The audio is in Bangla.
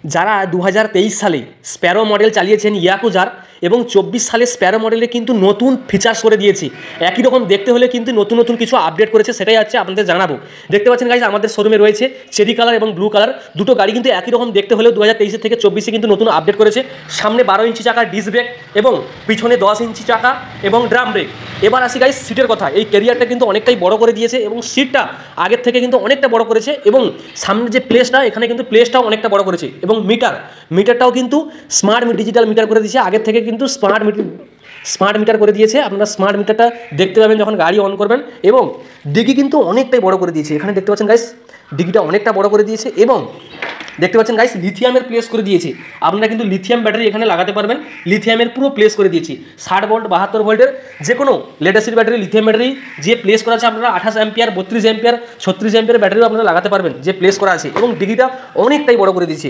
যারা 2023 সালে স্প্যারো মডেল চালিয়েছেন ইয়াকুজার এবং 24 সালে স্প্যারো মডেলে কিন্তু নতুন ফিচার্স করে দিয়েছে, একই রকম দেখতে হলে কিন্তু নতুন নতুন কিছু আপডেট করেছে, সেটাই হচ্ছে আপনাদের জানাবো। দেখতে পাচ্ছেন গাইজ আমাদের শোরুমে রয়েছে চেরি কালার এবং ব্লু কালার দুটো গাড়ি, কিন্তু একই রকম দেখতে হলেও 2023 থেকে 24 কিন্তু নতুন আপডেট করেছে। সামনে 12 ইঞ্চি চাকা ডিস্ক ব্রেক এবং পিছনে 10 ইঞ্চি চাকা এবং ড্রাম ব্রেক। এবার আসি গাইজ সিটের কথা। এই ক্যারিয়ারটা কিন্তু অনেকটাই বড় করে দিয়েছে এবং সিটটা আগের থেকে কিন্তু অনেকটা বড় করেছে এবং সামনে যে প্লেসটা, এখানে কিন্তু প্লেসটাও অনেকটা বড় করেছে এবং মিটারটাও কিন্তু স্মার্ট ডিজিটাল মিটার করে দিয়েছে, আগের থেকে কিন্তু স্মার্ট মিটার করে দিয়েছে। আপনারা স্মার্ট মিটারটা দেখতে পাবেন যখন গাড়ি অন করবেন। এবং ডিগি কিন্তু অনেকটাই বড় করে দিয়েছে, এখানে দেখতে পাচ্ছেন গাইস ডিগিটা অনেকটা বড় করে দিয়েছে এবং দেখতে পাচ্ছেন গাইস লিথিয়ামের প্লেস করে দিয়েছে। আপনারা কিন্তু লিথিয়াম ব্যাটারি এখানে লাগাতে পারবেন, লিথিয়ামের পুরো প্লেস করে দিয়েছি। 60 ভোল্ট 72 ভোল্টের যে কোনো lead acid battery, lithium battery যে প্লেস করা আছে আপনারা 28 অ্যাম্পিয়ার 32 অ্যাম্পিয়ার 36 অ্যাম্পিয়ার ব্যাটারিও আপনারা লাগাতে পারবেন যে প্লেস করা আছে এবং ডিগিটা অনেকটাই বড় করে দিয়েছে।